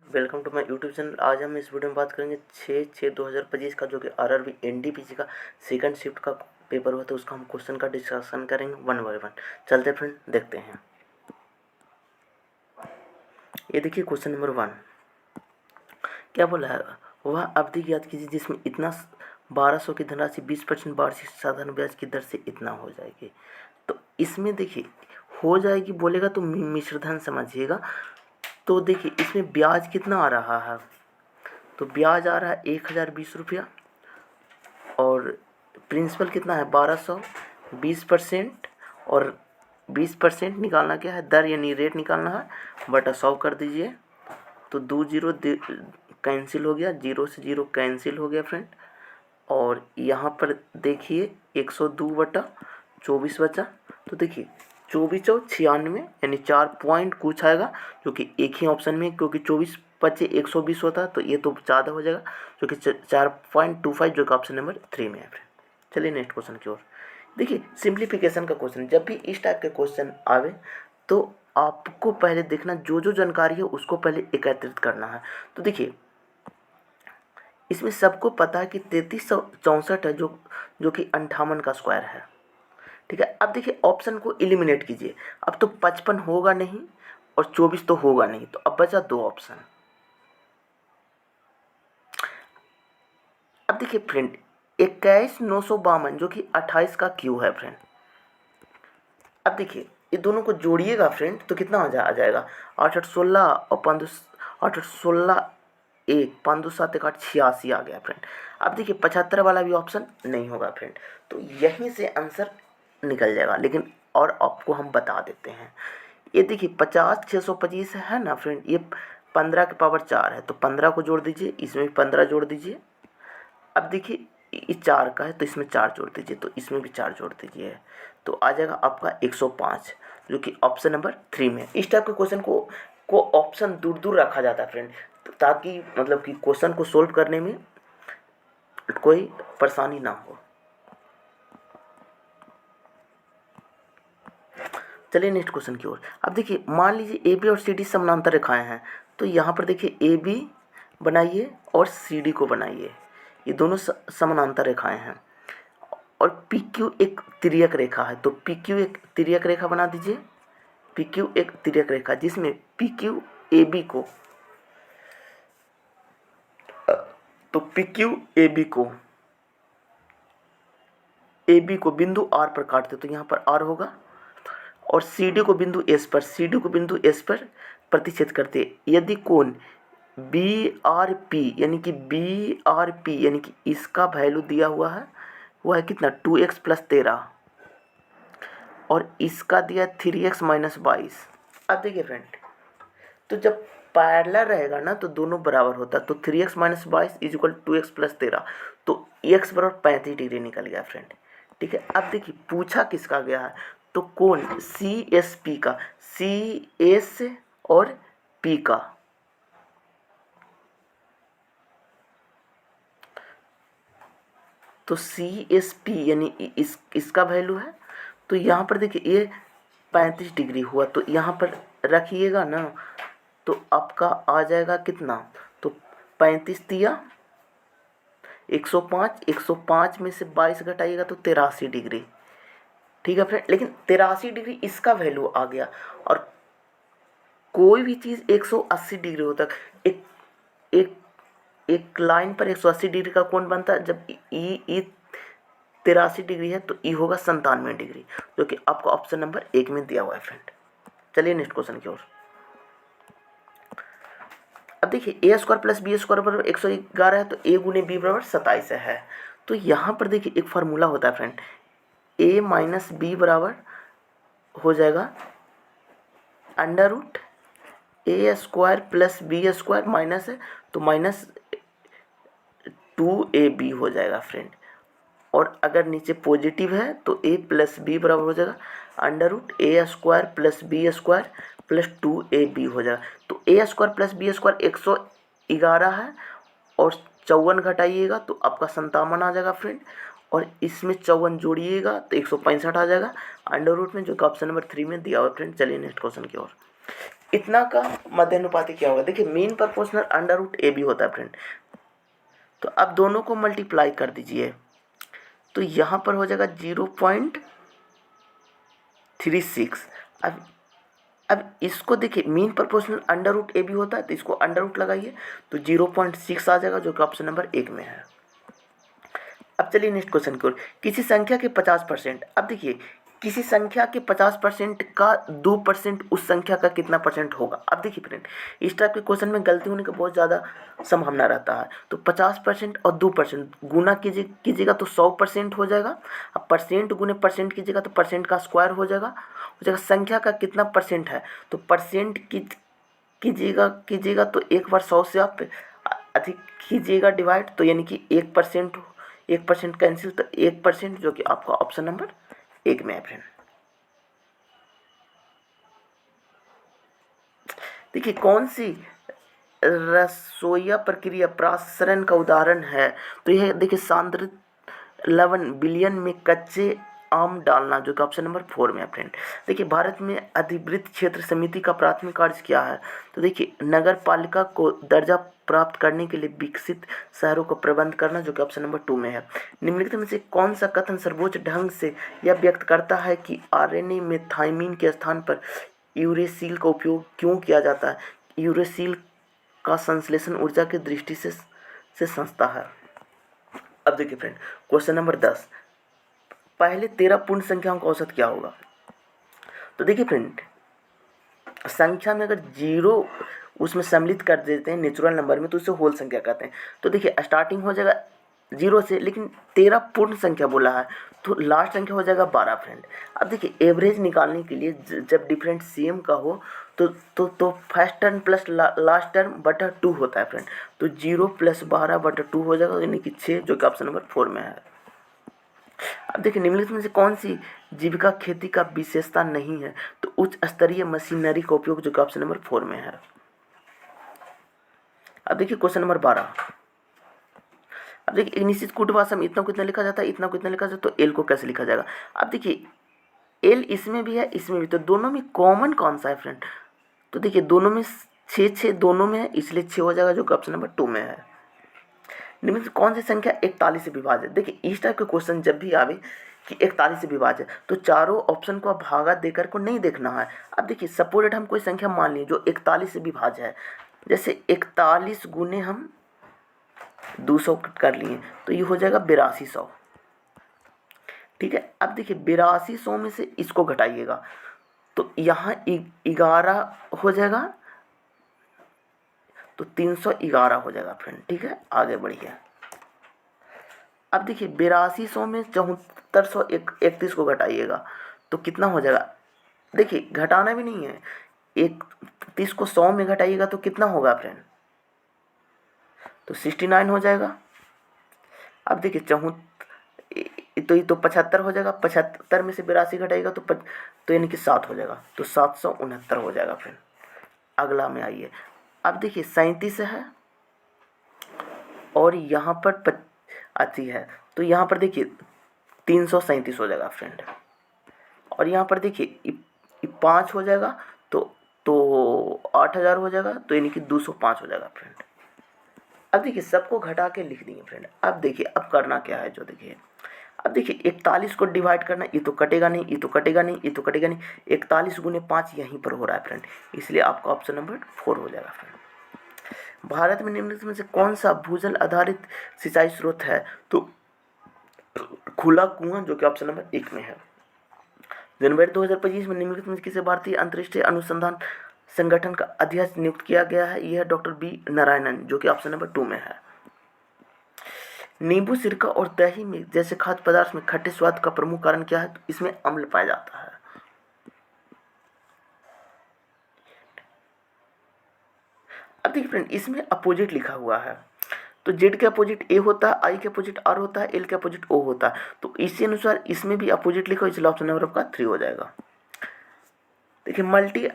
Welcome to my YouTube channel. आज हम इस वीडियो में बात करेंगे 6/6/2025 का जो कि आरआरबी एनटीपीसी का सेकंड शिफ्ट का पेपर हुआ था, उसका हम क्वेश्चन का डिस्कशन करेंगे वन बाय वन। चलते फ्रेंड देखते हैं। ये देखिए क्वेश्चन नंबर 1 क्या बोला है। वह अवधि ज्ञात कीजिए जिसमें इतना 1200 की धनराशि 20% वार्षिक साधारण ब्याज की दर से इतना हो जाएगी। तो इसमें देखिए हो जाएगी बोलेगा तो मिश्रधन समझिएगा। तो देखिए इसमें ब्याज कितना आ रहा है, तो ब्याज आ रहा है 1020 रुपया और प्रिंसिपल कितना है 1200, 20% और 20% निकालना क्या है, दर यानी रेट निकालना है, बटा 100 कर दीजिए। तो 2 जीरो कैंसिल हो गया, 0 से 0 कैंसिल हो गया फ्रेंड। और यहाँ पर देखिए 102/24 बचा। तो देखिए 24×96 यानी 4 पॉइंट कुछ आएगा, जो कि एक ही ऑप्शन में, क्योंकि 24×120 होता है तो ये तो ज़्यादा हो जाएगा, जो कि 4.25 जो कि ऑप्शन नंबर 3 में है फ्रेंड। चलिए नेक्स्ट क्वेश्चन की ओर। देखिए सिंप्लीफिकेशन का क्वेश्चन, जब भी इस टाइप के क्वेश्चन आवे तो आपको पहले देखना जो जो जानकारी है उसको पहले एकत्रित करना है। तो देखिए इसमें सबको पता है कि 3364 है, जो कि 58 का स्क्वायर है। ठीक है, अब देखिए ऑप्शन को एलिमिनेट कीजिए। अब तो 55 होगा नहीं और 24 तो होगा नहीं, तो अब बचा 2 ऑप्शन। अब देखिए फ्रेंड 21952 जो कि 28 का क्यू है फ्रेंड। अब देखिए ये दोनों को जोड़िएगा फ्रेंड तो कितना आ जाएगा 8 8 16 और 5 8 8 16 1 5 2 7 1 8 86 आ गया फ्रेंड। अब देखिए 75 वाला भी ऑप्शन नहीं होगा फ्रेंड, तो यहीं से आंसर निकल जाएगा। लेकिन और आपको हम बता देते हैं, ये देखिए 50 625 है ना फ्रेंड, ये 15 के पावर 4 है, तो 15 को जोड़ दीजिए, इसमें भी 15 जोड़ दीजिए। अब देखिए ये 4 का है तो इसमें 4 जोड़ दीजिए, तो इसमें भी 4 जोड़ दीजिए, तो आ जाएगा आपका 105, जो कि ऑप्शन नंबर 3 में। इस टाइप के क्वेश्चन को ऑप्शन दूर दूर रखा जाता है फ्रेंड, ताकि मतलब कि क्वेश्चन को सोल्व करने में कोई परेशानी ना हो। चलिए नेक्स्ट क्वेश्चन की ओर। अब देखिए मान लीजिए ए बी और सी डी समानांतर रेखाएं हैं, तो यहाँ पर देखिए ए बी बनाइए और सी डी को बनाइए, ये दोनों समानांतर रेखाएं हैं। और पी क्यू एक तिर्यक रेखा है, तो पी क्यू एक तिर्यक रेखा बना दीजिए। पी क्यू एक तिर्यक रेखा जिसमें पी क्यू ए बी को, तो पी क्यू ए बी को बिंदु आर पर काटते, तो यहाँ पर आर होगा। और सी डी को बिंदु एस पर प्रतिच्छेद करते। यदि कोण बी आर पी यानी कि इसका वैल्यू दिया हुआ है वो है कितना 2x + 13 और इसका दिया 3x - 22। अब देखिए फ्रेंड, तो जब पैरेलल रहेगा ना तो दोनों बराबर होता है, तो 3x - 22 = 2x + 13, तो x बराबर 35 डिग्री निकल गया फ्रेंड। ठीक है, अब देखिए पूछा किसका गया है, तो कौन CSP का, CS और P का। तो CSP यानी इसका वैल्यू है, तो यहाँ पर देखिए ये 35 डिग्री हुआ, तो यहाँ पर रखिएगा ना तो आपका आ जाएगा कितना, तो 35 दिया 105, 105 में से 22 घटाइएगा तो 83 डिग्री। ठीक है फ्रेंड, लेकिन 83 डिग्री इसका वैल्यू आ गया। और कोई भी चीज़ 180 डिग्री होता है, एक एक एक लाइन पर 180 डिग्री का कोण बनता है, जब ई 83 डिग्री है तो ई होगा 97 डिग्री, जो कि आपको ऑप्शन नंबर 1 में दिया हुआ है फ्रेंड। चलिए नेक्स्ट क्वेश्चन की ओर। अब देखिए a² + b² बराबर 111 है, तो a × b बराबर 27 है। तो यहाँ पर देखिए एक फार्मूला होता है फ्रेंड, a - b बराबर हो जाएगा √a² + b² माइनस है तो -2ab हो जाएगा फ्रेंड। और अगर नीचे पॉजिटिव है तो a + b बराबर हो जाएगा √a² + b² + 2ab हो जाएगा। तो a² + b² 111 है और 54 घटाइएगा तो आपका 57 आ जाएगा फ्रेंड। और इसमें 54 जोड़िएगा तो 165 आ जाएगा अंडर रूट में, जो कि ऑप्शन नंबर 3 में दिया हुआ फ्रेंड। चलिए नेक्स्ट क्वेश्चन की ओर। इतना का मध्यानुपाती क्या होगा? देखिए mean proportional under root a b होता है फ्रेंड। तो अब दोनों को मल्टीप्लाई कर दीजिए, तो यहाँ पर हो जाएगा 0.36। अब इसको देखिए mean proportional under root a b होता है, तो इसको अंडर रूट लगाइए तो 0.6 आ जाएगा, जो कि ऑप्शन नंबर 1 में है। अब चलिए नेक्स्ट क्वेश्चन की ओर। किसी संख्या के 50%, अब देखिए किसी संख्या के 50% का 2% उस संख्या का कितना परसेंट होगा? अब देखिए फ्रेंड, इस टाइप के क्वेश्चन में गलती होने का बहुत ज़्यादा संभावना रहता है। तो 50% और 2% गुना कीजिएगा तो 100% हो जाएगा। अब परसेंट गुने परसेंट कीजिएगा तो परसेंट का स्क्वायर हो जाएगा संख्या का कितना परसेंट है, तो परसेंट कीजिएगा तो एक बार 100 से आप अधिक कीजिएगा डिवाइड, तो यानी कि 1% कैंसिल, तो 1%, जो कि आपका ऑप्शन नंबर 1 में है फ्रेंड। देखिए कौन सी रसोईया प्रक्रिया प्रसारण का उदाहरण है? तो यह देखिए सांद्रित लवण बिलियन में कच्चे आम डालना, जो कि ऑप्शन नंबर 4 में है फ्रेंड। देखिए भारत में अधिवृत क्षेत्र समिति का प्राथमिक कार्य क्या है? तो देखिए नगर पालिका को दर्जा प्राप्त करने के लिए विकसित शहरों का प्रबंध करना, जो कि ऑप्शन नंबर 2 में है। निम्नलिखित में से कौन सा कथन सर्वोच्च ढंग से यह व्यक्त करता है कि आरएनए में थाइमीन के स्थान पर यूरेसिल का उपयोग क्यों किया जाता है? यूरेसिल का संश्लेषण ऊर्जा की दृष्टि से सस्ता है। अब देखिए फ्रेंड क्वेश्चन नंबर 10, पहले 13 पूर्ण संख्याओं का औसत क्या होगा? तो देखिए फ्रेंड संख्या में अगर जीरो उसमें सम्मिलित कर देते हैं नेचुरल नंबर में, तो उसे होल संख्या कहते हैं। तो देखिए स्टार्टिंग हो जाएगा 0 से, लेकिन 13 पूर्ण संख्या बोला है, तो लास्ट संख्या हो जाएगा 12 फ्रेंड। अब देखिए एवरेज निकालने के लिए जब डिफरेंट सेम का हो तो first term plus last term बटा 2 होता है फ्रेंड। तो 0 + 12 बटा 2 हो जाएगा, यानी कि 6, जो कि ऑप्शन नंबर 4 में है। अब देखिए निम्नलिखित में से कौन सी जीविका खेती का विशेषता नहीं है? तो उच्च स्तरीय मशीनरी का उपयोग, जो कि ऑप्शन नंबर 4 में है। अब देखिए क्वेश्चन नंबर 12, अब देखिए एक निश्चित कूट भाषा में इतना को इतना लिखा जाता है, इतना को इतना लिखा जाता है, तो एल को कैसे लिखा जाएगा? अब देखिए एल इसमें भी है इसमें भी, तो दोनों में कॉमन कौन सा है फ्रेंड? तो देखिए दोनों में 6 दोनों में है, इसलिए 6 हो जाएगा, जो कि ऑप्शन नंबर 2 में है। निम्न से कौन सी संख्या 41 से विभाज्य? देखिए इस टाइप के क्वेश्चन जब भी आवे कि 41 से विभाज्य, तो चारों ऑप्शन को भागा देकर को नहीं देखना है। अब देखिए सपोज हम कोई संख्या मान ली जो 41 से विभाज्य है, जैसे 41 गुने हम 200 कर लिए, तो ये हो जाएगा 8200। ठीक है, अब देखिए 8200 में से इसको घटाइएगा, तो यहाँ 11 हो जाएगा, तो 311 हो जाएगा फ्रेंड। ठीक है, आगे बढ़िए। अब देखिए 8200 में 7431 को घटाइएगा, तो कितना हो जाएगा? देखिए घटाना भी नहीं है, 31 को 100 में घटाइएगा तो कितना होगा फ्रेंड? तो 69 हो जाएगा। अब देखिए तो ये तो 75 हो जाएगा, 75 में से 82 घटाइएगा तो यानी कि 7 हो जाएगा, तो 769 हो जाएगा फ्रेंड। अगला में आइए, अब देखिए 37 है और यहाँ पर 80 है, तो यहाँ पर देखिए 337 हो जाएगा फ्रेंड। और यहाँ पर देखिए 5 हो जाएगा, तो 8000 हो जाएगा, तो यानी कि 205 हो जाएगा फ्रेंड। अब देखिए सबको घटा के लिख दिए फ्रेंड। अब देखिए अब करना क्या है, जो देखिए अब देखिए 41 को डिवाइड करना, ये तो कटेगा नहीं, ये तो कटेगा नहीं, ये तो कटेगा नहीं, 41 गुने 5 यहीं पर हो रहा है फ्रेंड, इसलिए आपका ऑप्शन नंबर 4 हो जाएगा फ्रेंड। भारत में निम्नलिखित में से कौन सा भूजल आधारित सिंचाई स्रोत है? तो खुला कुआं, जो कि ऑप्शन नंबर 1 में है। जनवरी 2025 में निम्नलिखित में किसे भारतीय अंतर्राष्ट्रीय अनुसंधान संगठन का अध्यक्ष नियुक्त किया गया है? यह डॉक्टर बी नारायणन, जो कि ऑप्शन नंबर 2 में है। नींबू, सिरका और दही में जैसे खाद्य पदार्थ में खट्टे स्वाद का प्रमुख कारण क्या है? तो इसमें अम्ल पाया जाता है। अब देखिए फ्रेंड इसमें अपोजिट लिखा हुआ है, तो जेड के अपोजिट ए होता है, आई के अपोजिट आर होता है, एल के अपोजिट ओ होता है, तो इसी अनुसार इसमें भी अपोजिट लिखो, इसलिए ऑप्शन नंबर आपका 3 हो जाएगा। देखिए मल्टी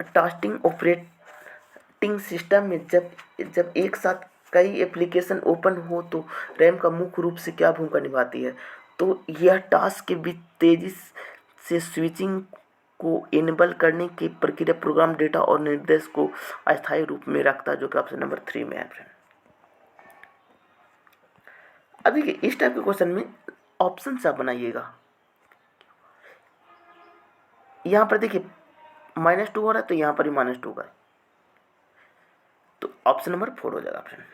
टास्किंग ऑपरेटिंग सिस्टम में जब एक साथ कई एप्लीकेशन ओपन हो तो रैम का मुख्य रूप से क्या भूमिका निभाती है? तो यह टास्क के बीच तेजी से स्विचिंग को इनेबल करने की प्रक्रिया प्रोग्राम डेटा और निर्देश को अस्थायी रूप में रखता है, जो कि ऑप्शन नंबर 3 में है फ्रेंड। अब देखिए इस टाइप के क्वेश्चन में ऑप्शन आप बनाइएगा। यहाँ पर देखिए -2 हो रहा है तो यहाँ पर भी -2 होगा, तो ऑप्शन नंबर 4 हो जाएगा फ्रेंड।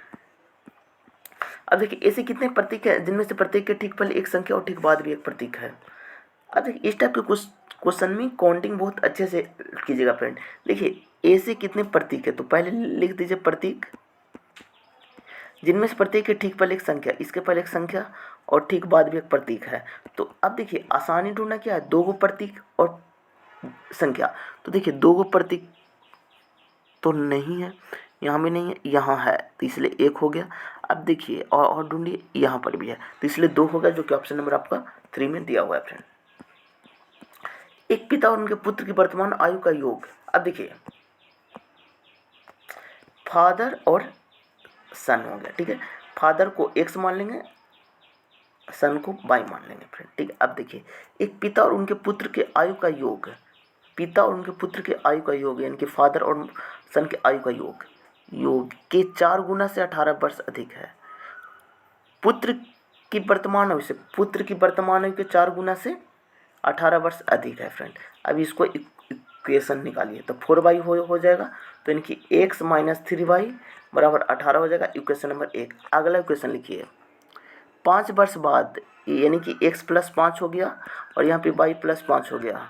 अब देखिए ऐसे कितने प्रतीक हैं जिनमें से प्रत्येक के ठीक पहले एक संख्या और ठीक बाद भी एक प्रतीक है। अब देखिए इस टाइप के क्वेश्चन में काउंटिंग बहुत अच्छे से कीजिएगा फ्रेंड। देखिए ऐसे कितने प्रतीक है, तो पहले लिख दीजिए प्रतीक, जिनमें से प्रत्येक के ठीक पहले एक संख्या, इसके पहले एक संख्या और ठीक बाद भी एक प्रतीक है। तो अब देखिए आसानी ढूंढना क्या है, 2 गो प्रतीक और संख्या। तो देखिए 2 गो प्रतीक तो नहीं है, यहाँ भी नहीं है, यहाँ है, तो इसलिए 1 हो गया। अब देखिए और ढूंढिए, यहाँ पर भी है, तो इसलिए 2 हो गया, जो कि ऑप्शन नंबर आपका 3 में दिया हुआ है फ्रेंड। एक पिता और उनके पुत्र की वर्तमान आयु का योग। अब देखिए फादर और सन हो गया, ठीक है। फादर को x मान लेंगे, सन को y मान लेंगे फ्रेंड, ठीक है। अब देखिए एक पिता और उनके पुत्र के आयु का योग, पिता और उनके पुत्र के आयु का योग, यानी कि फादर और सन के आयु का योग, योग के 4 गुना से 18 वर्ष अधिक है। पुत्र की वर्तमान आयु से, पुत्र की वर्तमान आयु के 4 गुना से 18 वर्ष अधिक है फ्रेंड। अब इसको इक्वेशन निकालिए, तो 4y हो जाएगा, तो इनकी x - 3y बराबर 18 हो जाएगा, इक्वेशन नंबर 1। अगला इक्वेशन लिखिए, 5 वर्ष बाद, यानी कि x + 5 हो गया और यहाँ पे y + 5 हो गया।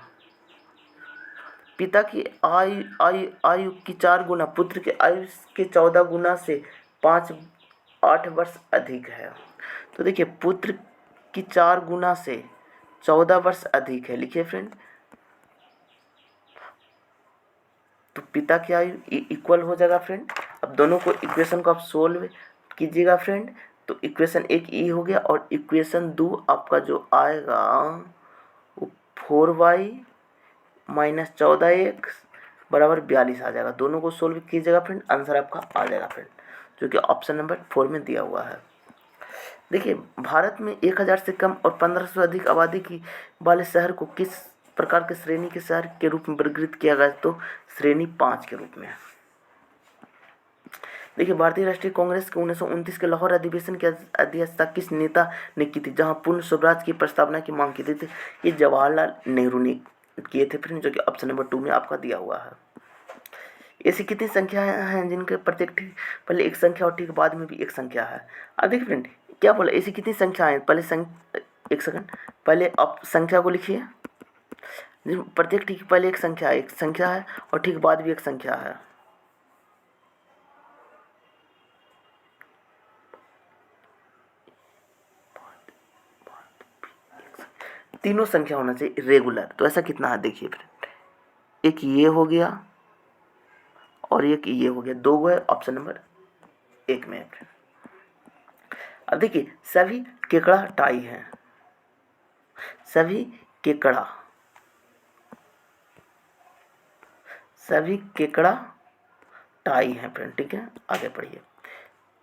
पिता की आयु की 4 गुना, पुत्र के आयु के 14 गुना से 8 वर्ष अधिक है। तो देखिए पुत्र की 4 गुना से 14 वर्ष अधिक है, लिखिए फ्रेंड। तो पिता की आयु इक्वल हो जाएगा फ्रेंड। अब दोनों को इक्वेशन को आप सोल्व कीजिएगा फ्रेंड, तो इक्वेशन 1 ई हो गया और इक्वेशन 2 आपका जो आएगा वो 4y - 14x बराबर 42 आ जाएगा। दोनों को सोल्व कीजिएगा फ्रेंड, आंसर आपका आ जाएगा फ्रेंड, जो कि ऑप्शन नंबर 4 में दिया हुआ है। देखिए भारत में 1000 से कम और 1500 से अधिक आबादी की वाले शहर को किस प्रकार के श्रेणी के शहर के रूप में वर्गीकृत किया गया, तो श्रेणी 5 के रूप में। देखिए भारतीय राष्ट्रीय कांग्रेस के 1929 के लाहौर अधिवेशन की अध्यक्षता किस नेता ने की थी, जहां पूर्ण स्वराज की प्रस्तावना की मांग की थी? ये जवाहरलाल नेहरू ने किए थे फ्रेंड, जो कि ऑप्शन नंबर 2 में आपका दिया हुआ है। ऐसी कितनी संख्याएं हैं जिनके प्रत्येक ठीक पहले एक संख्या और ठीक बाद में भी एक संख्या है? अब देखिए फ्रेंड क्या बोला, ऐसी कितनी संख्याएं, पहले एक सेकंड, पहले आप संख्या को लिखिए, प्रत्येक ठीक पहले एक संख्या है और ठीक बाद भी एक संख्या है। तीनों संख्या होना चाहिए रेगुलर, तो ऐसा कितना है देखिए फ्रेंड, एक ये हो गया और एक ये हो गया, 2 है, ऑप्शन नंबर 1 में है फ्रेंड। अब देखिए सभी केकड़ा टाई हैं, सभी केकड़ा टाई हैं फ्रेंड, ठीक है। आगे पढ़िए,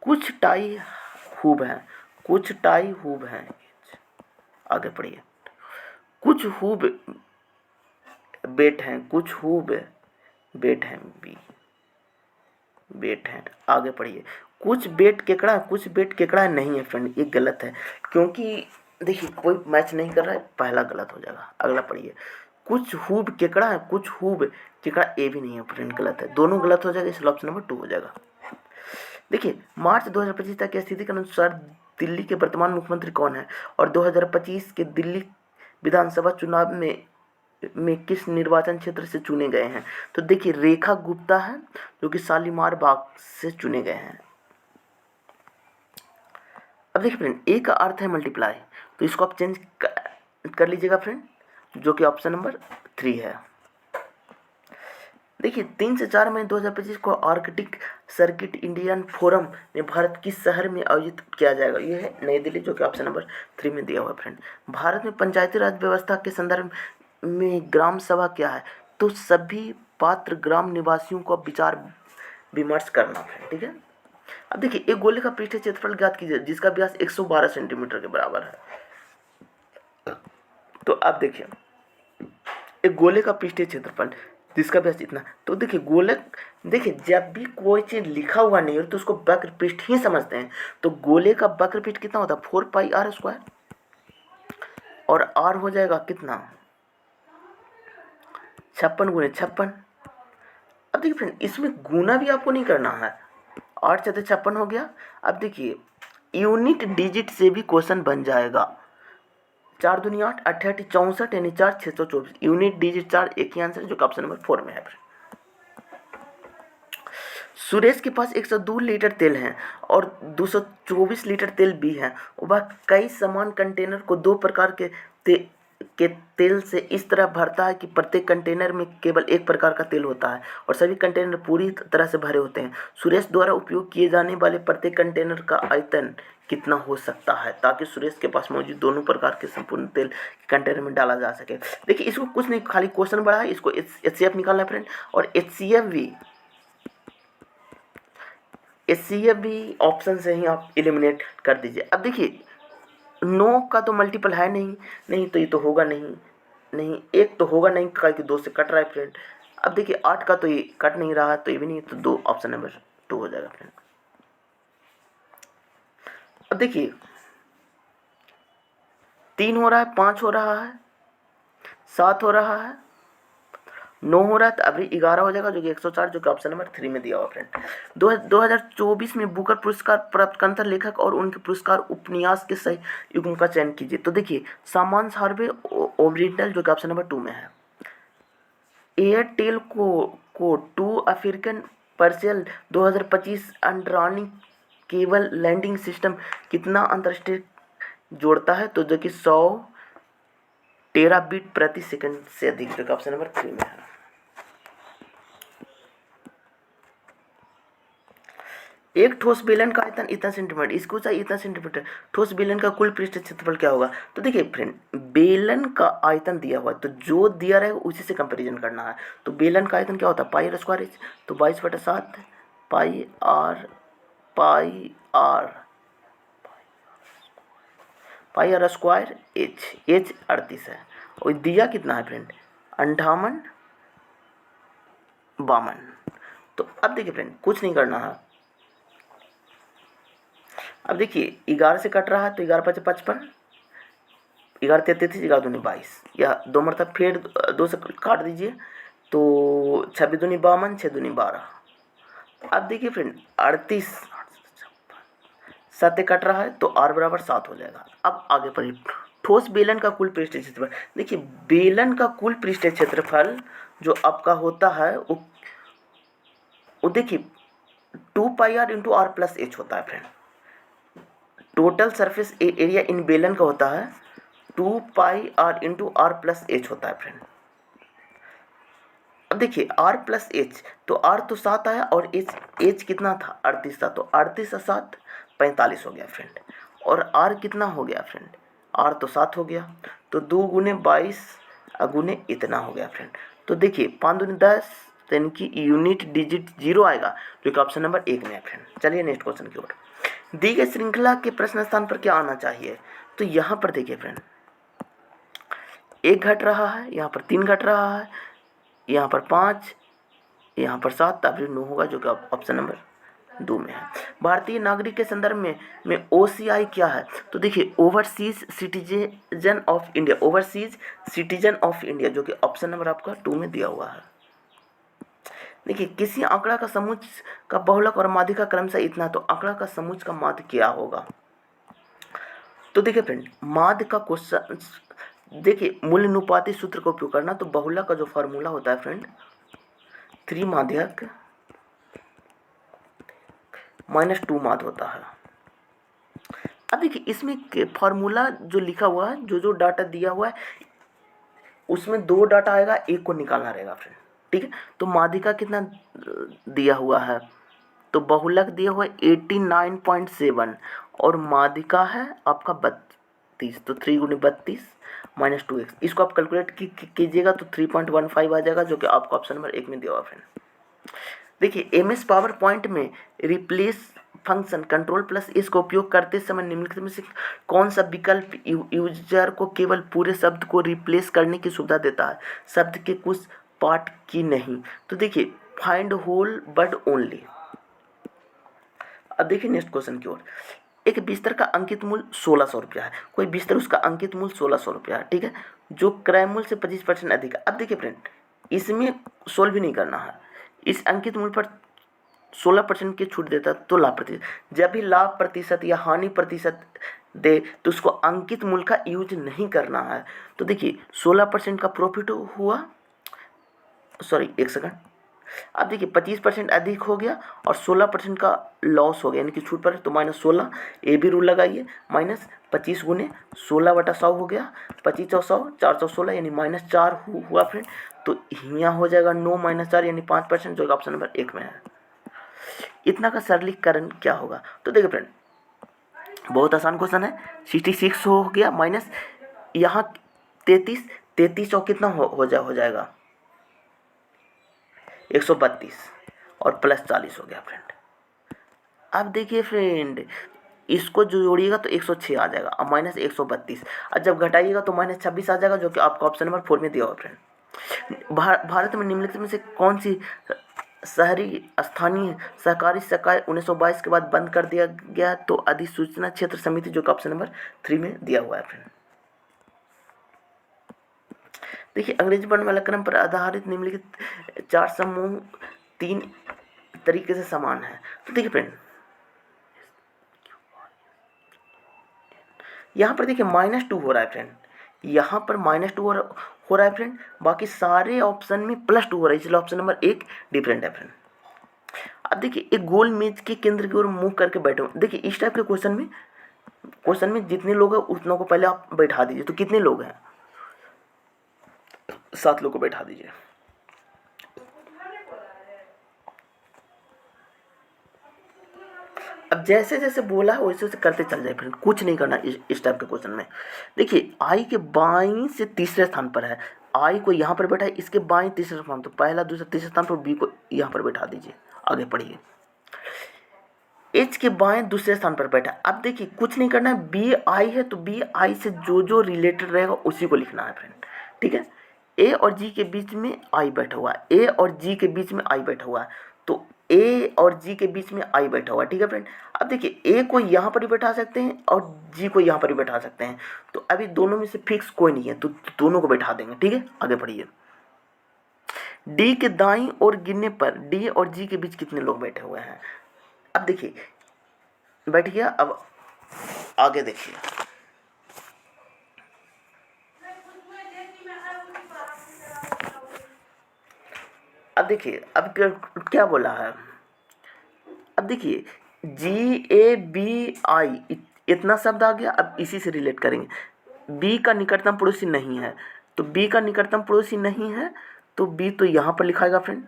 कुछ टाई खूब हैं, कुछ टाई खूब हैं, आगे पढ़िए, कुछ खूब बेट हैं, कुछ खूब बेट हैं, बेट हैं, आगे पढ़िए, कुछ बेट केकड़ा नहीं है फ्रेंड, ये गलत है, क्योंकि देखिए कोई मैच नहीं कर रहा है, पहला गलत हो जाएगा। अगला पढ़िए, कुछ खूब केकड़ा है, कुछ खूब केकड़ा, ए भी नहीं है फ्रेंड, गलत है, दोनों गलत हो जाएगा, इसलिए ऑप्शन नंबर 2 हो जाएगा। देखिए मार्च 2025 तक की स्थिति के अनुसार दिल्ली के वर्तमान मुख्यमंत्री कौन है, और 2025 के दिल्ली विधानसभा चुनाव में किस निर्वाचन क्षेत्र से चुने गए हैं? तो देखिए रेखा गुप्ता है, जो कि शालीमार बाग से चुने गए हैं। अब देखिए फ्रेंड ए का अर्थ है मल्टीप्लाई, तो इसको आप चेंज कर लीजिएगा फ्रेंड, जो कि ऑप्शन नंबर 3 है। देखिए 3 से 4 मई 2025 को आर्कटिक सर्किट इंडियन फोरम में भारत किस शहर में आयोजित किया जाएगा? ये है नई दिल्ली, जो कि ऑप्शन नंबर 3 में दिया हुआ है फ्रेंड। भारत में पंचायती राज व्यवस्था के संदर्भ में ग्राम सभा क्या है? तो सभी पात्र ग्राम निवासियों को विचार विमर्श करना है, ठीक है। अब देखिए एक गोले का पृष्ठीय क्षेत्रफल ज्ञात कीजिए जिसका व्यास 112 सेंटीमीटर के बराबर है। तो अब देखिए एक गोले का पृष्ठीय क्षेत्रफल जिसका व्यास इतना, तो देखिए गोले, देखिए जब भी कोई चीज़ लिखा हुआ नहीं हो तो उसको वक्र पृष्ठ ही समझते हैं। तो गोले का वक्र पृष्ठ कितना होता है 4πr², और r हो जाएगा कितना 56 × 56। अब देखिए फ्रेंड इसमें गुना भी आपको नहीं करना है, 8×56 हो गया। अब देखिए यूनिट डिजिट से भी क्वेश्चन बन जाएगा, 4×2 = 8, 8×8 = 64, यानी 4×6 = 624। यूनिट डिजिट 4 एक ही आंसर जो कि ऑप्शन नंबर 4 में है। सुरेश के पास 102 लीटर तेल है और 224 लीटर तेल भी है। वह कई समान कंटेनर को दो प्रकार के तेल से इस तरह भरता है कि प्रत्येक कंटेनर में केवल एक प्रकार का तेल होता है और सभी कंटेनर पूरी तरह से भरे होते हैं। सुरेश द्वारा उपयोग किए जाने वाले प्रत्येक कंटेनर का आयतन कितना हो सकता है, ताकि सुरेश के पास मौजूद दोनों प्रकार के संपूर्ण तेल कंटेनर में डाला जा सके। देखिए इसको कुछ नहीं, खाली क्वेश्चन बड़ा है, इसको HCF निकालना है फ्रेंड, और HCF भी ऑप्शन से ही आप एलिमिनेट कर दीजिए। अब देखिए 9 का तो मल्टीपल है नहीं तो ये तो होगा नहीं, एक तो होगा नहीं क्योंकि 2 से कट रहा है फ्रेंड। अब देखिए 8 का तो ये कट नहीं रहा तो ये भी नहीं, तो 2 ऑप्शन नंबर 2 हो जाएगा फ्रेंड। अब देखिए 3 हो रहा है, 5 हो रहा है, 7 हो रहा है, 9 हो रहा है, तो अभी 11 हो जाएगा जो कि 104, जो कि ऑप्शन नंबर 3 में दिया हुआ फ्रेंड। 2024 में बुकर पुरस्कार प्राप्तकर्ता लेखक और उनके पुरस्कार उपन्यास के सही युग्म का चयन कीजिए। तो देखिए सामान्य हार्वे ओरिजिनल जो कि ऑप्शन नंबर 2 में है। एयरटेल को टू अफ्रीकन पर्सियल 2025 अंडरॉनिक केबल लैंडिंग सिस्टम कितना अंतरराष्ट्रीय जोड़ता है, तो जो कि 100 टेराबिट प्रति सेकंड से अधिक, जो कि ऑप्शन नंबर 3 में है। एक ठोस बेलन का आयतन इतना सेंटीमीटर, इसको चाहिए इतना सेंटीमीटर, ठोस बेलन का कुल पृष्ठ क्षेत्रफल क्या होगा। तो देखिए फ्रेंड बेलन का आयतन दिया हुआ है, तो जो दिया रहेगा उसी से कंपैरिजन करना है। तो बेलन का आयतन क्या होता है πr², तो 22/7 πr h 38 है, और दिया कितना है फ्रेंड 58 52। तो अब देखिए फ्रेंड कुछ नहीं करना है। अब देखिए 11 से कट रहा है तो 11×5 = 55, 11×3 = 33, 11×2 = 22, या 2 मरतब फिर 2 से काट दीजिए तो 26×2 = 52, 6×2 = 12। अब देखिए फ्रेंड 38 7 कट रहा है तो r = 7 हो जाएगा। अब आगे पढ़िए, ठोस बेलन का कुल पृष्ठीय क्षेत्रफल। देखिए बेलन का कुल पृष्ठीय क्षेत्रफल जो आपका होता है वो देखिए 2πr × r+h होता है friend. Total surface area in बेलन का होता है 2πr × r+h होता है फ्रेंड। अब देखिए r+h, तो r तो 7 आया और h कितना था 38 था, तो 38 और 7 45 हो गया फ्रेंड। और r कितना हो गया फ्रेंड, r तो 7 हो गया, तो 2 × 22 गुने इतना हो गया फ्रेंड। तो देखिए 5×2 = 10, यानी कि यूनिट डिजिट 0 आएगा जो कि ऑप्शन नंबर 1 में है फ्रेंड। चलिए नेक्स्ट क्वेश्चन की ओर। दी गई श्रृंखला के प्रश्न स्थान पर क्या आना चाहिए, तो यहाँ पर देखिए फ्रेंड 1 घट रहा है, यहाँ पर 3 घट रहा है, यहाँ पर 5, यहाँ पर 7, तब 9 होगा जो कि ऑप्शन नंबर 2 में है। भारतीय नागरिक के संदर्भ में OCI क्या है, तो देखिए overseas citizen of India, overseas citizen of India, जो कि ऑप्शन नंबर आपका 2 में दिया हुआ है। देखिए किसी आंकड़ा का समूह का बहुलक और माध्य का क्रमशः इतना, तो आंकड़ा का समूह का माध्य क्या होगा। तो देखिए फ्रेंड माध्य का क्वेश्चन, देखिए मूल्यानुपाती सूत्र का उपयोग करना, तो बहुलक का जो फॉर्मूला होता है फ्रेंड 3 माध्यक -2 माध्य होता है। अब देखिए इसमें फॉर्मूला जो लिखा हुआ है, जो डाटा दिया हुआ है उसमें 2 डाटा आएगा, एक को निकालना रहेगा फ्रेंड, ठीक है। तो माध्यिका कितना दिया हुआ है, तो बहुलक दिया हुआ है 89.7 और माध्यिका है आपका 32, तो 3 × 32 - 2x, इसको आप कैलकुलेट कीजिएगा तो 3.15 आ जाएगा जो कि आपको ऑप्शन नंबर 1 में दिया हुआ फ्रेंड। देखिए MS पावर पॉइंट में replace function control plus S का उपयोग करते समय निम्नलिखित में से कौन सा विकल्प यूजर को केवल पूरे शब्द को रिप्लेस करने की सुविधा देता है, शब्द के कुछ पार्ट की नहीं? तो देखिए फाइंड होल वर्ड ओनली। अब देखिए नेक्स्ट क्वेश्चन की ओर। एक बिस्तर का अंकित मूल्य 1600 रुपया है। कोई बिस्तर उसका अंकित मूल्य 1600 रुपया है, ठीक है, जो क्रय मूल्य से 25% अधिक है। अब देखिए फ्रेंड, इसमें सोल्व भी नहीं करना है। इस अंकित मूल्य पर 16% की छूट देता तो लाभ प्रतिशत, जब भी लाभ प्रतिशत या हानि प्रतिशत दे तो उसको अंकित मूल्य का यूज नहीं करना है। तो देखिए 16% का प्रॉफिट हुआ, सॉरी एक सेकंड, अब देखिए 25% अधिक हो गया और 16% का लॉस हो गया, यानी कि छूट पर, तो -16, ये भी रूल लगाइए, -25 गुने 16/100 हो गया, 25 और 100 416, यानी -4 हुआ फ्रेंड। तो यहाँ हो जाएगा 9 - 4 यानी 5%, जो ऑप्शन नंबर 1 में है। इतना का सरलीकरण क्या होगा? तो देखिए फ्रेंड, बहुत आसान क्वेश्चन है। 66 हो गया माइनस यहाँ 33 और कितना हो जाएगा 132 और प्लस 40 हो गया फ्रेंड। अब देखिए फ्रेंड, इसको जो जोड़िएगा तो 106 आ जाएगा और माइनस 132, और जब घटाइएगा तो -26 आ जाएगा, जो कि आपको ऑप्शन नंबर 4 में दिया हुआ फ्रेंड। भारत में निम्नलिखित में से कौन सी शहरी स्थानीय सहकारी संकाय 1922 के बाद बंद कर दिया गया? तो अधिसूचना क्षेत्र समिति, जो कि ऑप्शन नंबर 3 में दिया हुआ है फ्रेंड। देखिए अंग्रेजी वर्णमाला क्रम पर आधारित निम्नलिखित 4 समूह 3 तरीके से समान है। तो देखिए फ्रेंड, यहाँ पर देखिए -2 हो रहा है फ्रेंड, यहाँ पर -2 हो रहा है फ्रेंड, बाकी सारे ऑप्शन में +2 हो रहा है, इसलिए ऑप्शन नंबर 1 डिफरेंट है फ्रेंड। अब देखिए एक गोल मेज के केंद्र की ओर मुंह करके बैठे हो। देखिए इस टाइप के क्वेश्चन में जितने लोग हैं उतनों को पहले आप बैठा दीजिए। तो कितने लोग हैं? 7 लोग को बैठा दीजिए। अब जैसे जैसे बोला है वैसे वैसे करते चल जाए फ्रेंड, कुछ नहीं करना इस टाइप के क्वेश्चन में। देखिए आई के बाईं से तीसरे स्थान पर है, आई को यहाँ पर बैठा है, इसके बाईं तीसरे स्थान, तो पहला दूसरा तीसरे स्थान पर बी को यहाँ पर बैठा दीजिए। आगे पढ़िए। एच के बाएं दूसरे स्थान पर बैठा। अब देखिए कुछ नहीं करना है, बी आई है तो बी आई से जो जो रिलेटेड रहेगा उसी को लिखना है फ्रेंड, ठीक है। ए और जी के बीच में आई बैठा हुआ है, ए और जी के बीच में आई बैठा हुआ है, तो ए और जी के बीच में आई बैठा हुआ है, ठीक है फ्रेंड। अब देखिए ए को यहाँ पर भी बैठा सकते हैं और जी को यहाँ पर भी बैठा सकते हैं, तो अभी दोनों में से फिक्स कोई नहीं है, तो दोनों को बैठा देंगे, ठीक है। आगे बढ़िए। डी के दाईं ओर गिनने पर डी और जी के बीच कितने लोग बैठे हुए हैं? अब देखिए बैठ गया, अब आगे देखिए। अब देखिए अब क्या बोला है। अब देखिए GABI इतना शब्द आ गया। अब इसी से रिलेट करेंगे। बी का निकटतम पड़ोसी नहीं है, तो बी का निकटतम पड़ोसी नहीं है तो बी तो यहाँ पर लिखाएगा फ्रेंड,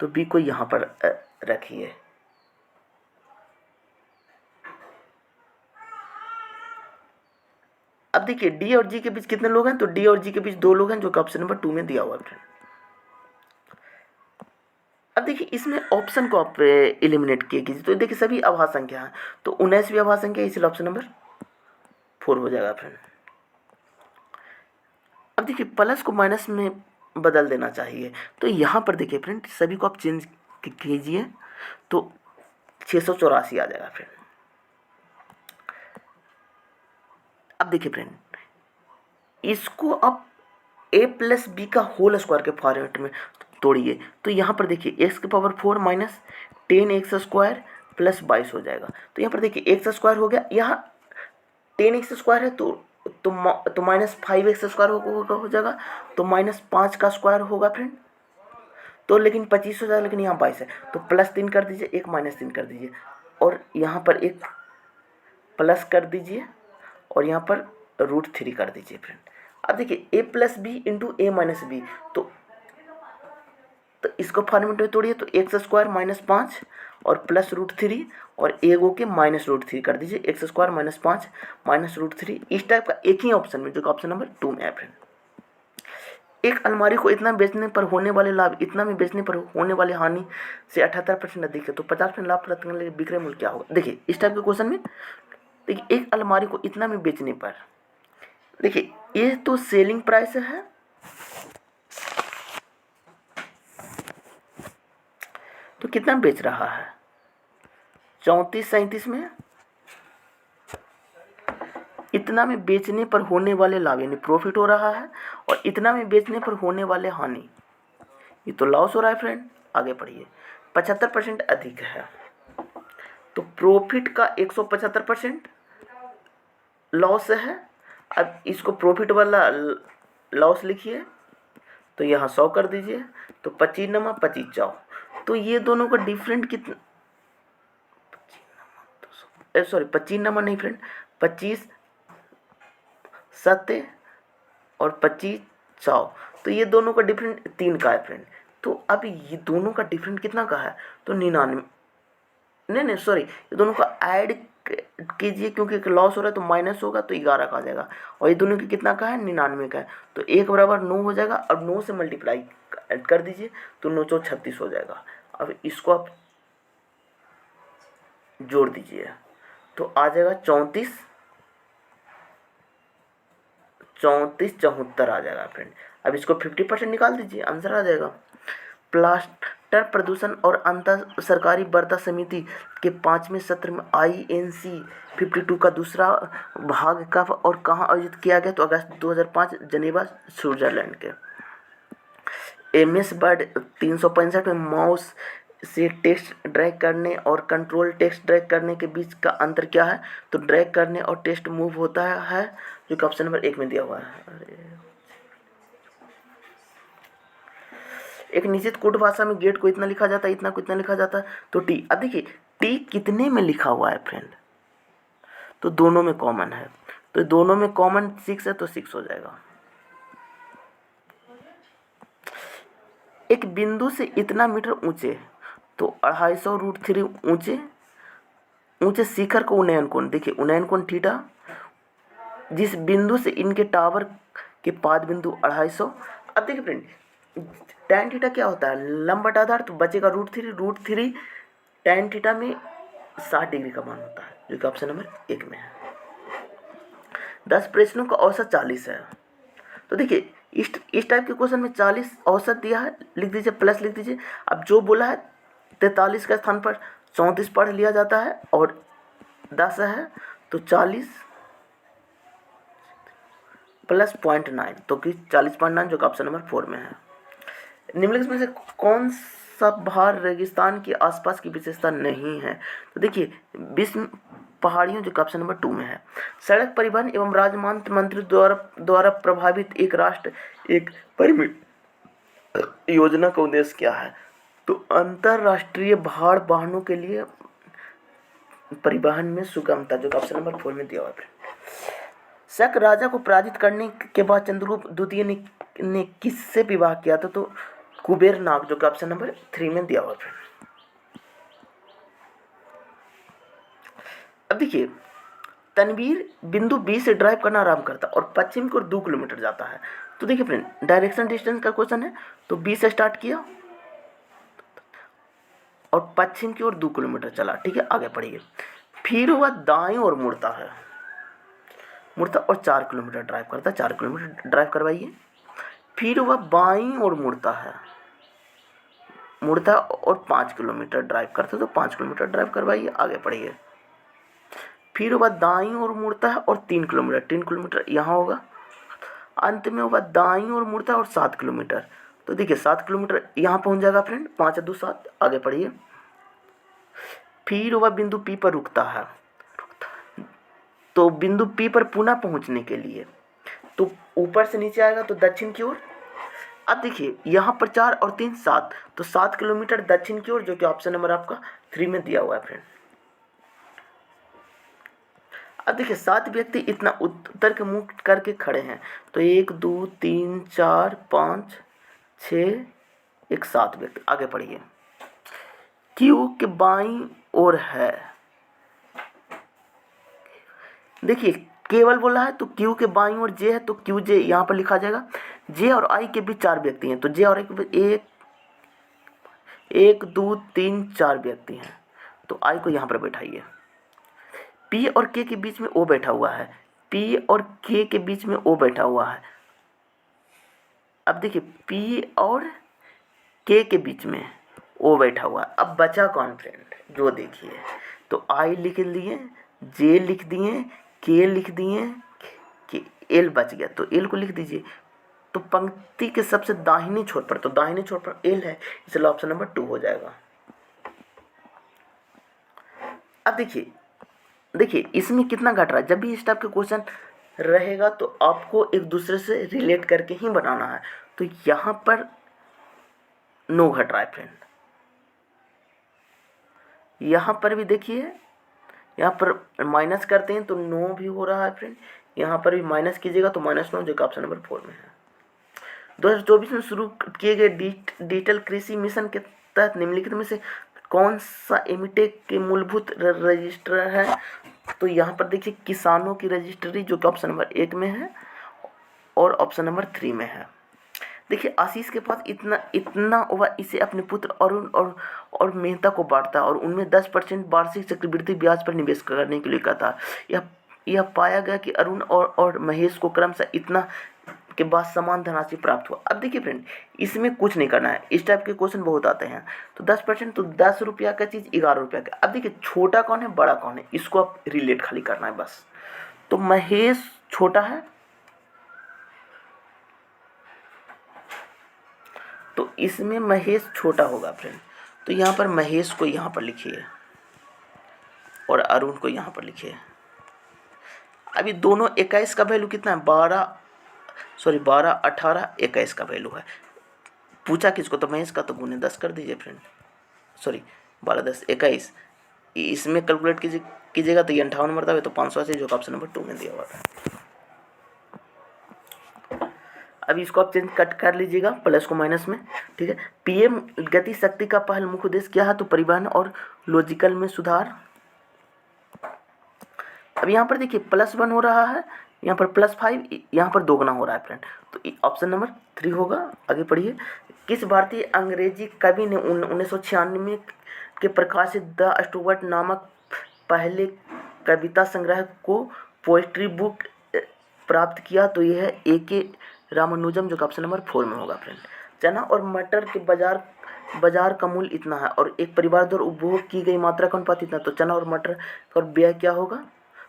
तो बी को यहाँ पर रखिए। अब देखिए डी और जी के बीच कितने लोग हैं? तो डी और जी के बीच 2 लोग हैं, जो कि ऑप्शन नंबर 2 में दिया हुआ है फ्रेंड। अब देखिए इसमें ऑप्शन को आप एलिमिनेट किए कीजिए, तो देखिए सभी अभाज्य संख्या है, तो 19 भी अभाज्य संख्या, इसलिए ऑप्शन नंबर 4 हो जाएगा फ्रेंड। अब देखिए प्लस को माइनस में बदल देना चाहिए, तो यहाँ पर देखिए फ्रेंड सभी को आप चेंज कीजिए, तो 684 आ जाएगा फ्रेंड। अब देखिए फ्रेंड इसको आप a प्लस बी का होल स्क्वायर के फॉर्मेट में तोड़िए, तो यहाँ पर देखिए x की power 4 minus 10x square plus 22 हो जाएगा। तो यहाँ पर देखिए x स्क्वायर हो गया, यहाँ 10x स्क्वायर है तो माइनस 5x स्क्वायर हो जाएगा, तो -5 का स्क्वायर होगा फ्रेंड, तो लेकिन 25 हो जाएगा, लेकिन यहाँ 22 है, तो +3 कर दीजिए, एक -3 कर दीजिए, और यहाँ पर एक प्लस कर दीजिए, और यहाँ पर √3 कर दीजिए फ्रेंड। अब देखिए a plus b into a minus b, तो इसको फॉर्मेट में तोड़िए, तो x स्क्वायर -5 और प्लस √3 और ए गो के -√3 कर दीजिए, x स्क्वायर -5 -√3, इस टाइप का एक ही ऑप्शन में, जो कि ऑप्शन नंबर 2 में है फ्रेंड। एक अलमारी को इतना बेचने पर होने वाले लाभ इतना में बेचने पर होने वाली हानि से 78% अधिक है, तो 50% लाभ प्राप्त करने के लिए विक्रय मूल्य क्या होगा। देखिए इस टाइप के क्वेश्चन में देखिए एक अलमारी को इतना में बेचने पर, देखिए ये तो सेलिंग प्राइस है, तो कितना बेच रहा है 34-37 में, इतना में बेचने पर होने वाले लाभ यानी प्रॉफिट हो रहा है, और इतना में बेचने पर होने वाले हानि ये तो लॉस हो रहा है फ्रेंड। आगे पढ़िए 75% अधिक है, तो प्रॉफिट का 175% लॉस है। अब इसको प्रॉफिट वाला लॉस लिखिए, तो यहाँ 100 कर दीजिए, तो 25 नमा 25 जाओ, तो ये दोनों का डिफरेंट कितना, सॉरी 25 नमा नहीं फ्रेंड, 25 सत्य और 25 100, तो ये दोनों का डिफरेंट 3 का है फ्रेंड। तो अब ये दोनों का डिफरेंट कितना का है, तो 99, नहीं सॉरी, ये दोनों का ऐड कीजिए क्योंकि लॉस हो रहा है तो माइनस होगा, तो 11 का आ जाएगा, और ये दोनों की कितना का है 99 का है, तो 1 बराबर 9 हो जाएगा। अब 9 से मल्टीप्लाई कर दीजिए, तो 9 चौ 36 हो जाएगा। अब इसको आप जोड़ दीजिए, तो आ जाएगा 34 74 आ जाएगा फ्रेंड। अब इसको 50% निकाल दीजिए, आंसर आ जाएगा। प्लास्टर प्रदूषण और अंतर सरकारी वार्ता समिति के 5वें सत्र में INC 52 का दूसरा भाग कब और कहाँ आयोजित किया गया, तो अगस्त 2005 जनेवा स्विट्जरलैंड के। MS वर्ड 365 में माउस से टेक्स्ट ड्रैग करने और कंट्रोल टेक्स्ट ड्रैग करने के बीच का अंतर क्या है, तो ड्रैग करने और टेक्स्ट मूव होता है, जो कि ऑप्शन नंबर 1 में दिया हुआ है। एक निश्चित कोड भाषा में गेट को इतना लिखा जाता है, इतना को इतना लिखा जाता है, तो टी। अब देखिए टी कितने में लिखा हुआ है फ्रेंड, तो दोनों में कॉमन है, तो दोनों में कॉमन 6 है, तो 6 हो जाएगा। एक बिंदु से इतना मीटर ऊंचे, तो 250 √3 ऊंचे शिखर को उन्नयन कोण, देखिए उन्नयन कोण थीटा, जिस बिंदु से इनके टावर के पाद बिंदु 250। अब देखिए फ्रेंड tan थीटा क्या होता है, लंबवत आधार, तो बचेगा √3 tan थीटा में 60 डिग्री का मान होता है, जो कि ऑप्शन नंबर 1 में है। 10 प्रश्नों का औसत 40 है, तो देखिए इस टाइप के क्वेश्चन में 40 औसत दिया है, लिख दीजिए प्लस लिख दीजिए। अब जो बोला है 43 के स्थान पर 34 पढ़ लिया जाता है, और 10 है तो 40 प्लस 0.9, तो कि 40.9, जो कि ऑप्शन नंबर 4 में है। निम्नलिखित में से कौन सा भार रेगिस्तान के आसपास की विशेषता नहीं है, तो देखिए विश्व पहाड़ियों, जो कि ऑप्शन नंबर 2 में है। सड़क परिवहन एवं राजमार्ग मंत्री द्वारा प्रभावित एक राष्ट्र एक परिमित योजना का उद्देश्य क्या है, तो अंतरराष्ट्रीय भार वाहनों के लिए परिवहन में सुगमता, जो कि ऑप्शन नंबर 4 में दिया हुआ है। शक राजा को पराजित करने के बाद चंद्रगुप्त द्वितीय ने किससे विवाह किया था, तो कुबेर नाग, जो कि ऑप्शन नंबर 3 में दिया हुआ है। अब देखिए तनवीर बिंदु बी से ड्राइव करना आरंभ करता और पश्चिम की ओर 2 किलोमीटर जाता है, तो देखिए फ्रेंड डायरेक्शन डिस्टेंस का क्वेश्चन है, तो बी से स्टार्ट किया और पश्चिम की ओर 2 किलोमीटर चला, ठीक है। आगे पढ़िए, फिर वह दाईं ओर मुड़ता और 4 किलोमीटर ड्राइव करता, 4 किलोमीटर ड्राइव करवाइए। फिर वह बाईं ओर मुड़ता और 5 किलोमीटर ड्राइव करता, तो 5 किलोमीटर ड्राइव करवाइए। आगे पढ़िए, फिर वह दाईं ओर मुड़ता है और 3 किलोमीटर यहाँ होगा। अंत में वह दाईं ओर मुड़ता है और 7 किलोमीटर, तो देखिए 7 किलोमीटर यहाँ पहुँच जाएगा फ्रेंड, 5 2 7। आगे पढ़िए, फिर वह बिंदु पी पर रुकता है, तो बिंदु पी पर पुनः पहुँचने के लिए तो ऊपर से नीचे आएगा, तो दक्षिण की ओर। अब देखिए यहाँ पर 4 और 3 7, तो 7 किलोमीटर दक्षिण की ओर, जो कि ऑप्शन नंबर आपका 3 में दिया हुआ है फ्रेंड। अब देखिए 7 व्यक्ति इतना उत्तर के मुख करके खड़े हैं, तो 1 2 3 4 5 6 एक 7 व्यक्ति। आगे पढ़िए, क्यू के बाईं ओर है, देखिए केवल बोला है तो क्यू के बाईं ओर जे है तो क्यू जे यहाँ पर लिखा जाएगा। जे और आई के बीच 4 व्यक्ति हैं तो जे और आई के बीच एक 2 3 4 व्यक्ति हैं तो आई को यहाँ पर बैठाइए। पी और के के बीच में ओ बैठा हुआ है, पी और के के बीच में ओ बैठा हुआ है। अब देखिए पी और के बीच में ओ बैठा हुआ है। अब बचा कौन फ्रेंड, जो देखिए तो आई लिख लिए, जे लिख दिए, के लिख दिए, कि एल बच गया तो एल को लिख दीजिए। तो पंक्ति के सबसे दाहिने छोर पर, तो दाहिने छोर पर एल है, इसलिए ऑप्शन नंबर 2 हो जाएगा। अब देखिए इसमें कितना घट रहा है। जब भी इस टाइप के क्वेश्चन रहेगा तो आपको एक दूसरे से रिलेट करके ही बनाना है। तो यहाँ पर 9 घट रहा है फ्रेंड। यहाँ पर भी देखिए, यहाँ पर माइनस करते हैं तो 9 भी हो रहा है फ्रेंड। यहाँ पर भी माइनस कीजिएगा तो -9, जो कि ऑप्शन नंबर 4 में है। 2024 में शुरू किए गए डिजिटल कृषि मिशन के तहत निम्नलिखित में से कौन सा एमिटेक के मूलभूत रजिस्टर है। तो यहाँ पर देखिए किसानों की रजिस्ट्री, जो कि ऑप्शन नंबर 1 में है और ऑप्शन नंबर 3 में है। देखिए आशीष के पास इतना वह इसे अपने पुत्र अरुण और मेहता को बांटता और उनमें 10% वार्षिक चक्रवृद्धि ब्याज पर निवेश करने के लिए कहता। यह पाया गया कि अरुण और महेश को क्रमशः इतना के बाद समान धनराशि प्राप्त हुआ। अब देखिए फ्रेंड, इसमें कुछ नहीं करना है, इस टाइप के क्वेश्चन बहुत आते हैं। तो 10% तो 10 रुपया का चीज़ 11 रुपया का। अब देखिए छोटा कौन है बड़ा कौन है, इसको आप रिलेट खाली करना है बस। तो महेश छोटा है तो इसमें महेश छोटा होगा फ्रेंड। तो यहाँ पर महेश को यहाँ पर लिखिए और अरुण को यहाँ पर लिखिए। अभी दोनों 21 का वैल्यू कितना है, 12 18 21 का वैल्यू है। पूछा किसको, तो महेश का, तो गुने 10 कर दीजिए फ्रेंड। 12 10 21, इसमें कैलकुलेट कीजिएगा तो ये 58 मरता है, तो 580, जो ऑप्शन नंबर 2 में दिया हुआ था। अभी इसको आप चेंज कट कर लीजिएगा प्लस को माइनस में, ठीक है। पीएम गति शक्ति का पहला मुख्य उद्देश्य क्या है, तो परिवहन और लॉजिकल में सुधार। अब यहाँ पर देखिए +1 हो रहा है, यहाँ पर +5, यहाँ पर दोगुना हो रहा है फ्रेंड। तो ऑप्शन नंबर 3 होगा। आगे पढ़िए। किस भारतीय अंग्रेजी कवि ने 1996 के प्रकाशित द स्टुअर्ट नामक पहले कविता संग्रह को पोएट्री बुक प्राप्त किया, तो यह है ए.के. रामानुजम, जो ऑप्शन नंबर 4 में होगा फ्रेंड। चना और मटर के बाजार का मूल्य इतना है और एक परिवार द्वारा उपभोग की गई मात्रा का अनुपात इतना, तो चना और मटर और व्यय क्या होगा,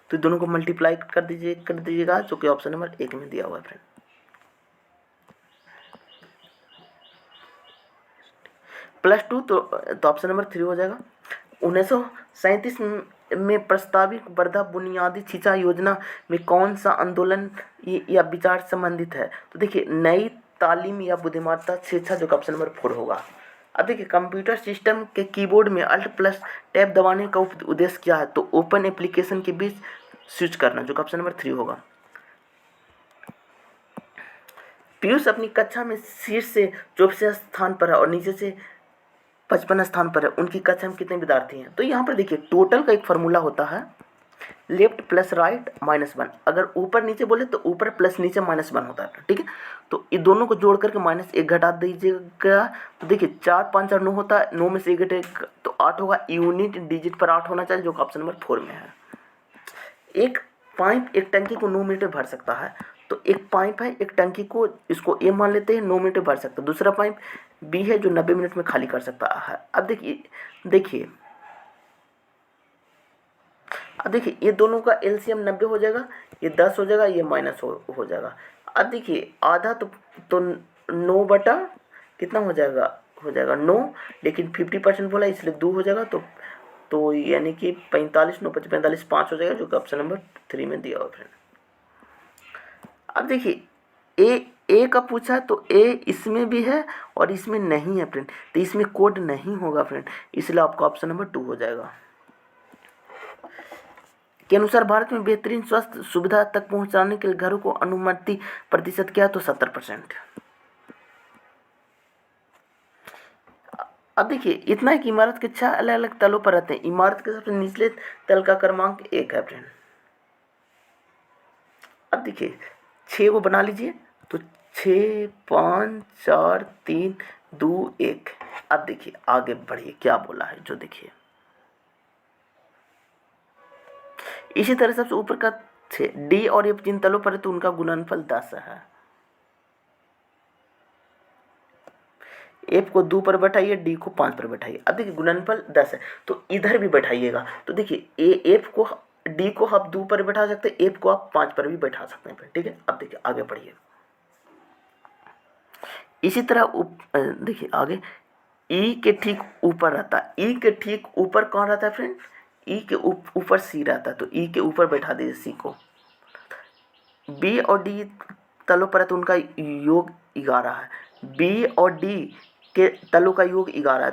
तो दोनों को मल्टीप्लाई कर दीजिएगा, जो कि ऑप्शन नंबर 1 में दिया हुआ है फ्रेंड। +2 तो ऑप्शन नंबर 3 हो जाएगा। 1937 में प्रस्तावित वर्धा बुनियादी शिक्षा योजना में कौन सा आंदोलन या विचार संबंधित है, तो देखिए नई तालीम या बुद्धिमत्ता शिक्षा, जो ऑप्शन नंबर 4 होगा। अब देखिए कंप्यूटर सिस्टम के कीबोर्ड में Alt+ टैब दबाने का उद्देश्य क्या है, तो ओपन एप्लीकेशन के बीच स्विच करना, जो ऑप्शन नंबर 3 होगा। पीयूष अपनी कक्षा में शीर्ष से 24 स्थान पर है और नीचे से 55 स्थान पर है। उनकी कक्षा में कितने विद्यार्थी हैं, तो यहाँ पर देखिए टोटल का एक फार्मूला होता है, लेफ्ट प्लस राइट -1। अगर ऊपर नीचे बोले तो ऊपर प्लस नीचे -1 होता है, ठीक है। तो ये दोनों को जोड़ करके -1 घटा दीजिएगा। तो देखिए 4 5 और 9 होता है, 9 में से 1 घटेगा तो 8 होगा। यूनिट डिजिट पर 8 होना चाहिए, जो ऑप्शन नंबर 4 में है। एक पाइप एक टंकी को 9 मिनट में भर सकता है, तो एक पाइप है एक टंकी को, इसको ए मान लेते हैं, 9 मिनट में भर सकता है। दूसरा पाइप बी है जो 90 मिनट में खाली कर सकता है। अब देखिए ये दोनों का एलसीएम 90 हो जाएगा, ये 10 हो जाएगा, ये माइनस हो जाएगा। अब देखिए आधा तो 9 बटा कितना हो जाएगा 9, लेकिन 50% बोला इसलिए 2 हो जाएगा, तो यानी कि 45 9 5 45 5 हो जाएगा, जो कि ऑप्शन नंबर 3 में दिया हुआ फ्रेंड। अब देखिए ए का पूछा तो ए इसमें भी है और इसमें नहीं है फ्रेंड, तो इसमें कोड नहीं होगा फ्रेंड, इसलिए आपका ऑप्शन नंबर 2 हो जाएगा। के अनुसार भारत में बेहतरीन स्वास्थ्य सुविधा तक पहुंचाने के लिए घरों को अनुमति प्रतिशत क्या है, तो 70%। अब देखिए इतना है कि इमारत के 6 अलग अलग तलों पर रहते हैं। इमारत के सबसे निचले तल का क्रमांक 1 है फ्रेंड। अब देखिए 6 को बना लीजिए, तो 6 5 4 3 2 1। अब देखिए आगे बढ़िए क्या बोला है जो देखिए, इसी तरह सबसे ऊपर का डी और एफ जिन तलों पर है तो उनका गुणनफल 10 है। एफ को 2 पर बैठाइए, डी को 5 पर बैठाइए। अब देखिए गुणनफल 10 है तो इधर भी बैठाइएगा, तो देखिए एफ को डी को आप 2 पर बैठा सकते हैं, एफ को आप 5 पर भी बैठा सकते हैं। ठीक है, अब देखिए आगे बढ़िए। इसी तरह देखिए आगे ई के ठीक ऊपर रहता है, ई के ठीक ऊपर कौन रहता है फ्रेंड, ई के ऊपर सी रहता है, तो ई के ऊपर बैठा दीजिए सी को। बी और डी तलों पर है तो उनका योग 11 है, बी और डी के तलों का योग 11 है,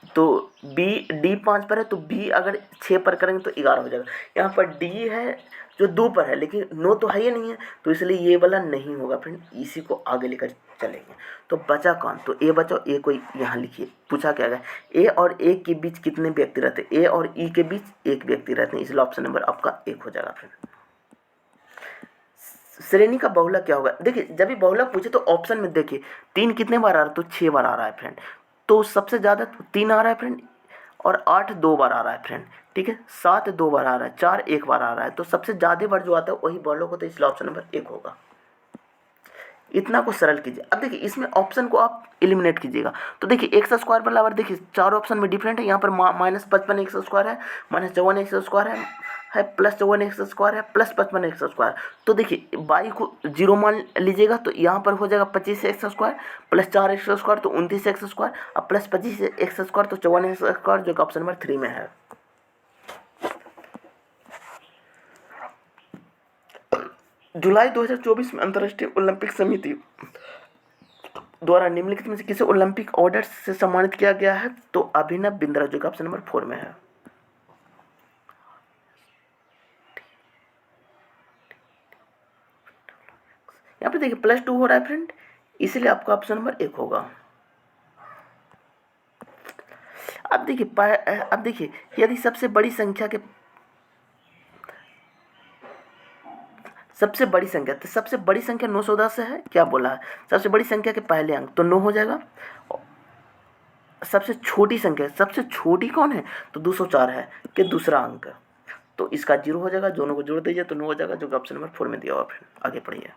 तो बी डी 5 पर है तो बी अगर 6 पर करेंगे तो 11 हो जाएगा। यहाँ पर डी है जो 2 पर है लेकिन नो तो है ही नहीं है, तो इसलिए ये वाला नहीं होगा फ्रेंड, इसी को आगे लेकर चलेंगे। तो बचा कौन, तो ए बचा, ए को यहाँ लिखिए। पूछा क्या गया, ए और ए के बीच कितने व्यक्ति रहते हैं, ए और ई के बीच एक व्यक्ति रहते हैं, इसलिए ऑप्शन नंबर आपका 1 हो जाएगा फ्रेंड। श्रेणी का बहुलक क्या होगा, देखिए जब भी बहुलक पूछे तो ऑप्शन में देखिए 3 कितने बार आ रहा है, तो 6 बार आ रहा है फ्रेंड, तो सबसे ज़्यादा 3 आ रहा है फ्रेंड, और 8 2 बार आ रहा है फ्रेंड। ठीक है, 7 2 बार आ रहा है, 4 1 बार आ रहा है, तो सबसे ज़्यादा बार जो आता है वही बहुलक होता है, इसलिए ऑप्शन नंबर 1 होगा। इतना को सरल कीजिए। अब देखिए इसमें ऑप्शन को आप एलिमिनेट कीजिएगा, तो देखिए एक्स स्क्वायर बराबर, देखिए 4 ऑप्शन में डिफरेंट है, यहाँ पर -55 एक्स स्क्वायर है, -54 एक्स स्क्वायर है +54 एक्स स्क्वायर है, +55 एक्स स्क्वायर। तो देखिए y को 0 मान लीजिएगा, तो यहाँ पर हो जाएगा 25 एक्स स्क्वायर, +4 एक्स स्क्वायर तो 29 एक्स स्क्वायर, अब +25 एक्स स्क्वायर तो 54 एक्स स्क्वायर, जो कि ऑप्शन नंबर 3 में है। जुलाई 2024 में अंतर्राष्ट्रीय ओलंपिक समिति द्वारा निम्नलिखित में से किसे ओलंपिक ऑर्डर से सम्मानित किया गया है, तो अभिनव बिंद्रा, जो कि ऑप्शन नंबर 4 में है। यहाँ पे देखिए +2 हो रहा है फ्रेंड, इसलिए आपका ऑप्शन नंबर 1 होगा। अब देखिए यदि सबसे बड़ी संख्या तो सबसे बड़ी संख्या 910 है, क्या बोला है, सबसे बड़ी संख्या के पहले अंक तो 9 हो जाएगा। सबसे छोटी कौन है, तो 204 है कि दूसरा अंक, तो इसका 0 हो जाएगा, दोनों को जोड़ दीजिए तो 9 हो जाएगा, जो कि ऑप्शन नंबर 4 में दिया हुआ। फिर आगे पढ़िए।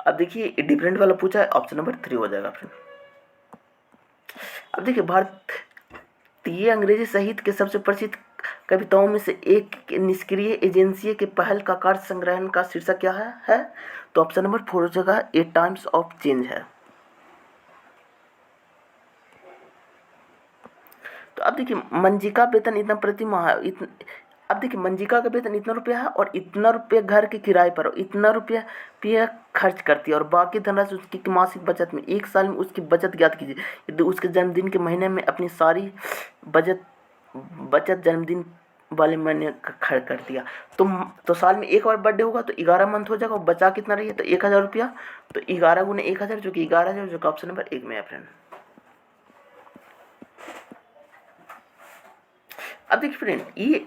अब देखिए डिफरेंट वाला पूछा है, ऑप्शन नंबर 3 हो जाएगा फिर। अब देखिए भारतीय अंग्रेजी साहित्य के सबसे प्रसिद्ध कविताओं में से एक निष्क्रिय एजेंसी के पहल का कार्य संग्रहण का शीर्षक क्या है? तो ऑप्शन नंबर 4 हो जाएगा, ए टाइम्स ऑफ चेंज है। तो अब देखिए मंजिका वेतन इतना प्रति माह, अब देखिए मंजिका का वेतन इतना रुपया है और इतना रुपया घर के किराए पर, इतना रुपया खर्च करती है और बाकी धनराशि उसकी मासिक बचत में, एक साल में उसकी बचत ज्ञात कीजिए। यदि उसके जन्मदिन के महीने में अपनी सारी बचत जन्मदिन वाले महीने खर्च कर दिया, तो साल में एक बार बर्थडे होगा तो 11 मंथ हो जाएगा, और बचा कितना रही है, तो 1000 रुपया, तो 11 गुने 1000 जो कि 11,000, जो कि ऑप्शन नंबर 1 में है फ्रेंड। अब देखिए फ्रेंड ये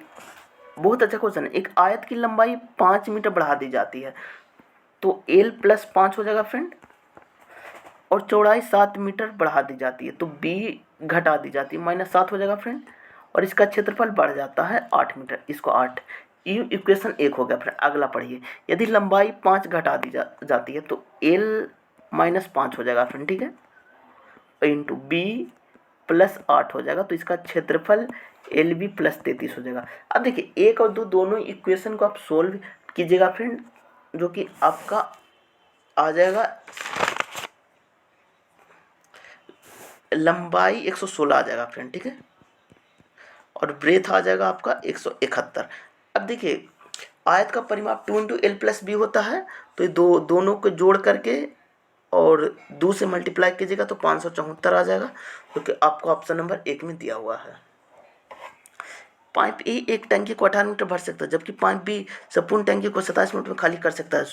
बहुत अच्छा क्वेश्चन है। एक आयत की लंबाई 5 मीटर बढ़ा दी जाती है, तो l + 5 हो जाएगा फ्रेंड, और चौड़ाई 7 मीटर बढ़ा दी जाती है, तो b घटा दी जाती है, -7 हो जाएगा फ्रेंड, और इसका क्षेत्रफल बढ़ जाता है 8 मीटर, इसको 8, ये इक्वेशन 1 हो गया फ्रेंड। अगला पढ़िए, यदि लंबाई 5 घटा दी जाती है तो l - 5 हो जाएगा फ्रेंड, ठीक है, इंटू b + 8 हो जाएगा, तो इसका क्षेत्रफल LB + 33 हो जाएगा। अब देखिए 1 और 2 दोनों इक्वेशन को आप सोल्व कीजिएगा फ्रेंड, जो कि आपका आ जाएगा, लंबाई 116 आ जाएगा फ्रेंड, ठीक है, और ब्रेथ आ जाएगा आपका 171। अब देखिए आयत का परिमाप 2 × L + B होता है, तो ये दोनों को जोड़ करके और 2 से मल्टीप्लाई कीजिएगा तो 574 आ जाएगा, क्योंकि आपको ऑप्शन नंबर 1 में दिया हुआ है। पाइप ए एक टंकी को 18 मीटर भर सकता है, जबकि पाइप बी संपूर्ण टंकी को 27 मिनट में खाली कर सकता है।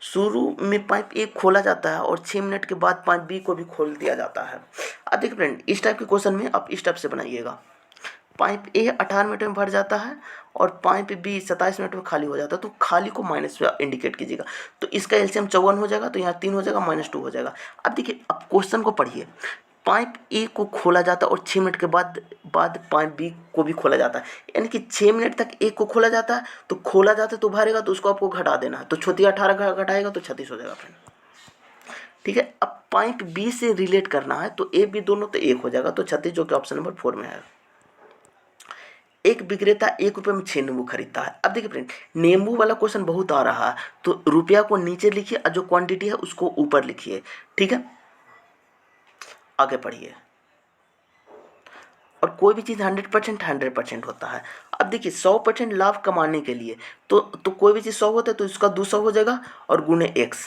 शुरू में पाइप ए खोला जाता है और 6 मिनट के बाद पाइप बी को भी खोल दिया जाता है। अब देखिए फ्रेंड इस टाइप के क्वेश्चन में आप इस टाइप से बनाइएगा, पाइप ए 18 मिनट में भर जाता है और पाइप बी 27 मिनट में खाली हो जाता है, तो खाली को माइनस में इंडिकेट कीजिएगा। तो इसका एलसीएम 54 हो जाएगा, तो यहाँ 3 हो जाएगा, -2 हो जाएगा। अब देखिए, अब क्वेश्चन को पढ़िए। पाइप ए को खोला जाता है और 6 मिनट के बाद पाइप बी को भी खोला जाता है, यानी कि 6 मिनट तक ए को खोला जाता है, तो खोला जाता है तो भरेगा, तो उसको आपको घटा देना है, तो 18 घटाएगा तो 36 हो जाएगा फ्रेंड। ठीक है, अब पाइप बी से रिलेट करना है, तो ए बी दोनों तो 1 हो जाएगा, तो 36, जो कि ऑप्शन नंबर 4 में है। एक विक्रेता 1 रुपये में 6 नींबू खरीदता है। अब देखिए फ्रेंड, नींबू वाला क्वेश्चन बहुत आ रहा है, तो रुपया को नीचे लिखिए और जो क्वांटिटी है उसको ऊपर लिखिए। ठीक है, आगे पढ़िए। और कोई भी चीज़ 100% होता है। अब देखिए, 100% लाभ कमाने के लिए तो कोई भी चीज़ 100 होता है तो इसका 200 हो जाएगा और गुणे x।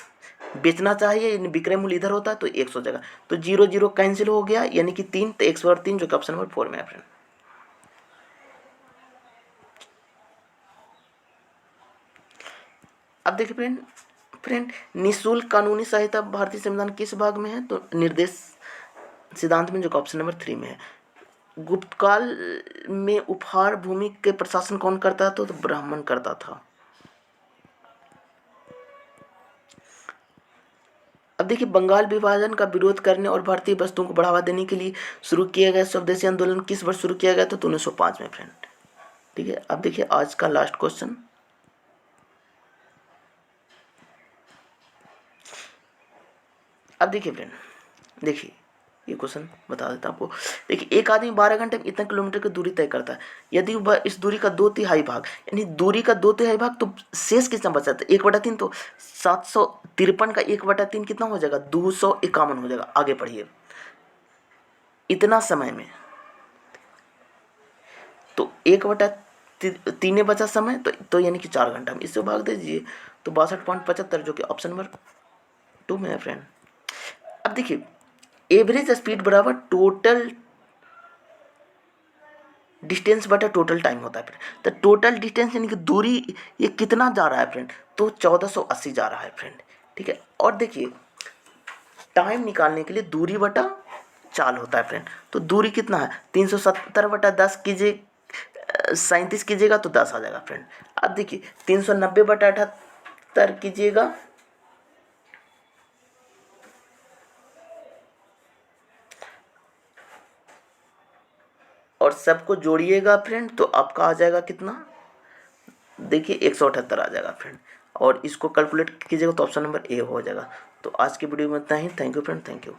बेचना चाहिए, यानी विक्रय मूल्य इधर होता है तो 100 हो जाएगा, तो 0 0 कैंसिल हो गया, यानी कि 3, तो x और 3, जो कि ऑप्शन नंबर 4 में है फ्रेंड। अब देखिए फ्रेंड निःशुल्क कानूनी सहायता भारतीय संविधान किस भाग में है, तो निर्देश सिद्धांत में, जो कि ऑप्शन नंबर 3 में है। गुप्तकाल में उपहार भूमि के प्रशासन कौन करता था, तो ब्राह्मण करता था। अब देखिए, बंगाल विभाजन का विरोध करने और भारतीय वस्तुओं को बढ़ावा देने के लिए शुरू किया गया स्वदेशी आंदोलन किस वर्ष शुरू किया गया था, तो 1905 में फ्रेंड। ठीक है, अब देखिए आज का लास्ट क्वेश्चन। अब देखिए फ्रेंड, देखिए ये क्वेश्चन बता देता हूँ आपको। देखिए, एक आदमी 12 घंटे में इतना किलोमीटर की दूरी तय करता है। यदि वह इस दूरी का 2/3 भाग, यानी दूरी का 2/3 भाग, तो शेष कितना बचा था, 1/3, तो 753 का 1/3 कितना हो जाएगा, 251 हो जाएगा। आगे पढ़िए। इतना समय में, तो 1/3 बचा समय, तो यानी कि 4 घंटा में, इससे भाग दीजिए, तो 62.75, जो कि ऑप्शन नंबर 2 में है फ्रेंड। अब देखिए, एवरेज स्पीड बराबर टोटल डिस्टेंस बटा टोटल टाइम होता है फ्रेंड। तो टोटल डिस्टेंस यानी कि दूरी, ये कितना जा रहा है फ्रेंड, तो 1480 जा रहा है फ्रेंड। ठीक है, और देखिए टाइम निकालने के लिए दूरी बटा चाल होता है फ्रेंड। तो दूरी कितना है, 370/10 कीजिए, 37 कीजिएगा तो 10 आ जाएगा फ्रेंड। अब देखिए 390/78 कीजिएगा, और सबको जोड़िएगा फ्रेंड, तो आपका आ जाएगा कितना, देखिए 178 आ जाएगा फ्रेंड। और इसको कैलकुलेट कीजिएगा तो ऑप्शन नंबर ए हो जाएगा। तो आज की वीडियो में इतना ही। Thank you friend, thank you.